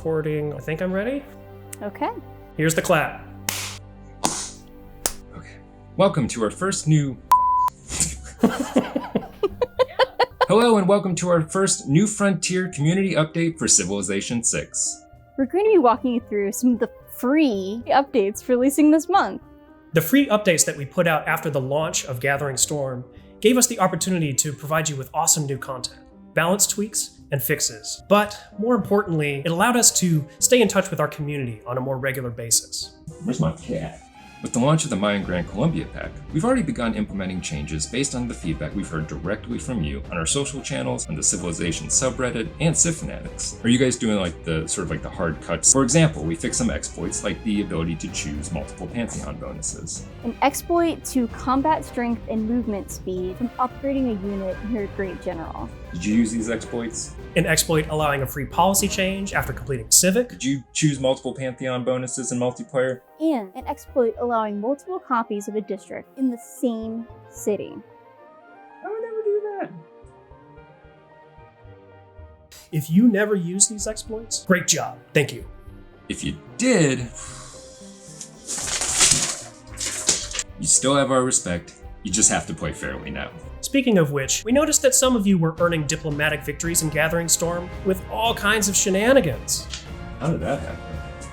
recording. I think I'm ready. Okay. Here's the clap. Okay. Welcome to our first new... Hello and welcome to our first New Frontier community update for Civilization 6. We're going to be walking you through some of the free updates releasing this month. The free updates that we put out after the launch of Gathering Storm gave us the opportunity to provide you with awesome new content, balance tweaks, and fixes. But more importantly, it allowed us to stay in touch with our community on a more regular basis. Where's my cat? With the launch of the Mayan Grand Columbia Pack, we've already begun implementing changes based on the feedback we've heard directly from you on our social channels, on the Civilization subreddit, and Civ Fanatics. Are you guys doing the hard cuts? For example, we fixed some exploits like the ability to choose multiple Pantheon bonuses. An exploit to combat strength and movement speed from upgrading a unit near Great General. Did you use these exploits? An exploit allowing a free policy change after completing Civic. Did you choose multiple Pantheon bonuses in multiplayer? And an exploit allowing multiple copies of a district in the same city. I would never do that. If you never use these exploits, great job. Thank you. If you did, you still have our respect. You just have to play fairly now. Speaking of which, we noticed that some of you were earning diplomatic victories in Gathering Storm with all kinds of shenanigans. How did that happen?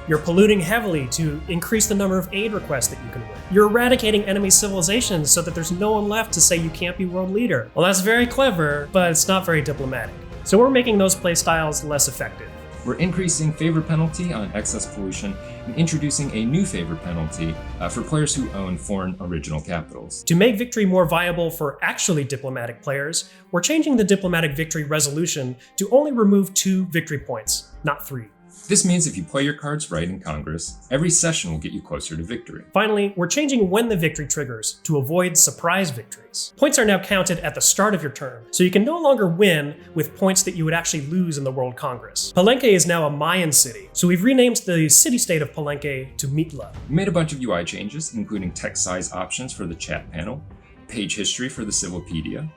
You're polluting heavily to increase the number of aid requests that you can win. You're eradicating enemy civilizations so that there's no one left to say you can't be world leader. Well, that's very clever, but it's not very diplomatic. So we're making those playstyles less effective. We're increasing favor penalty on excess pollution and introducing a new favor penalty for players who own foreign original capitals. To make victory more viable for actually diplomatic players, we're changing the diplomatic victory resolution to only remove 2 victory points, not 3. This means if you play your cards right in Congress, every session will get you closer to victory. Finally, we're changing when the victory triggers to avoid surprise victories. Points are now counted at the start of your turn, so you can no longer win with points that you would actually lose in the World Congress. Palenque is now a Mayan city, so we've renamed the city-state of Palenque to Mitla. We made a bunch of UI changes, including text size options for the chat panel, page history for the Civilopedia,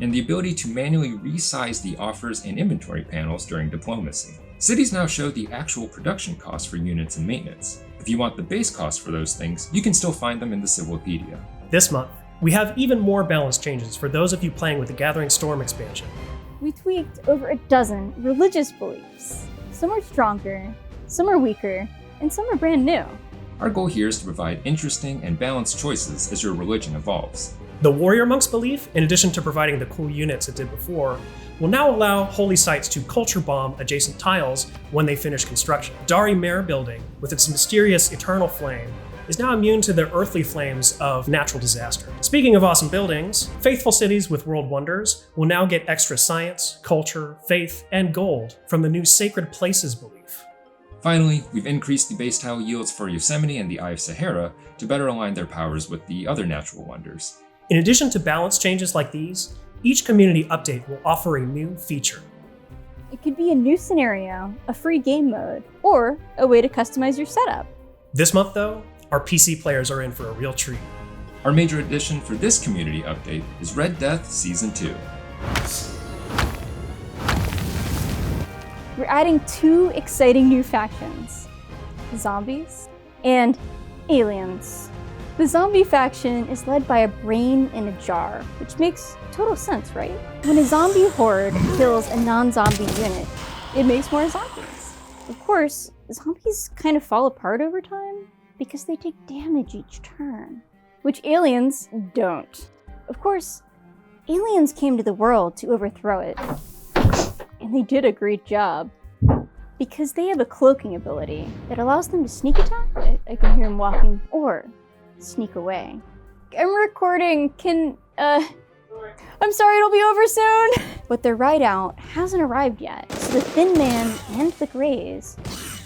and the ability to manually resize the offers and inventory panels during diplomacy. Cities now show the actual production costs for units and maintenance. If you want the base costs for those things, you can still find them in the Civilopedia. This month, we have even more balance changes for those of you playing with the Gathering Storm expansion. We tweaked over a dozen religious beliefs. Some are stronger, some are weaker, and some are brand new. Our goal here is to provide interesting and balanced choices as your religion evolves. The Warrior Monk's belief, in addition to providing the cool units it did before, will now allow holy sites to culture bomb adjacent tiles when they finish construction. Dari Mare building, with its mysterious eternal flame, is now immune to the earthly flames of natural disaster. Speaking of awesome buildings, faithful cities with world wonders will now get extra science, culture, faith, and gold from the new Sacred Places belief. Finally, we've increased the base tile yields for Yosemite and the Eye of Sahara to better align their powers with the other natural wonders. In addition to balance changes like these, each community update will offer a new feature. It could be a new scenario, a free game mode, or a way to customize your setup. This month, though, our PC players are in for a real treat. Our major addition for this community update is Red Death Season 2. We're adding 2 exciting new factions, zombies and aliens. The zombie faction is led by a brain in a jar, which makes total sense, right? When a zombie horde kills a non-zombie unit, it makes more zombies. Of course, zombies kind of fall apart over time because they take damage each turn, which aliens don't. Of course, aliens came to the world to overthrow it, and they did a great job. Because they have a cloaking ability that allows them to sneak attack. I can hear him walking, or sneak away. I'm recording, I'm sorry, it'll be over soon! But their ride out hasn't arrived yet, so the Thin Man and the Greys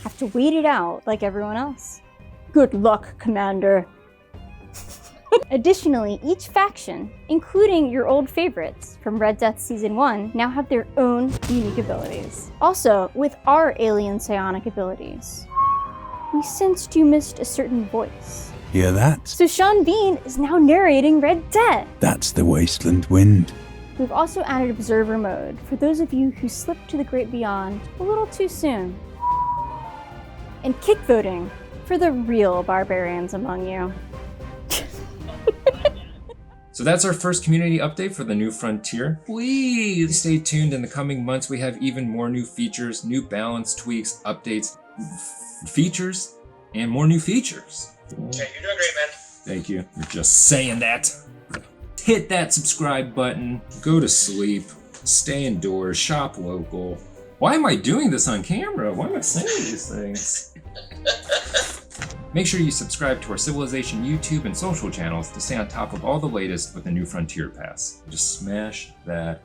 have to wait it out like everyone else. Good luck, Commander. Additionally, each faction, including your old favorites from Red Death Season 1, now have their own unique abilities. Also, with our alien psionic abilities, we sensed you missed a certain voice. Hear that? So Sean Bean is now narrating Red Death. That's the Wasteland Wind. We've also added Observer mode for those of you who slipped to the great beyond a little too soon. and kick voting for the real barbarians among you. So that's our first community update for the New Frontier. Please stay tuned. In the coming months, we have even more new features, new balance tweaks, updates, features, and more new features. Yeah, you're doing great, man. Thank you. You're just saying that. Hit that subscribe button. Go to sleep. Stay indoors. Shop local. Why am I doing this on camera? Why am I saying these things? Make sure you subscribe to our Civilization YouTube and social channels to stay on top of all the latest with the New Frontier Pass. Just smash that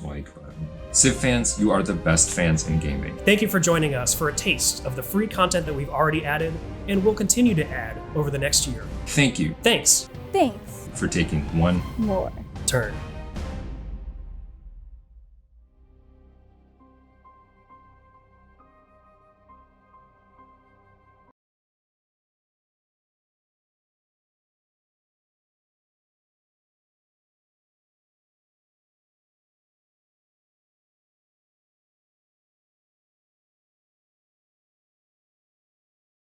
like button. Civ fans, you are the best fans in gaming. Thank you for joining us for a taste of the free content that we've already added and will continue to add over the next year. Thank you Thanks. Thanks. for taking one More. Turn.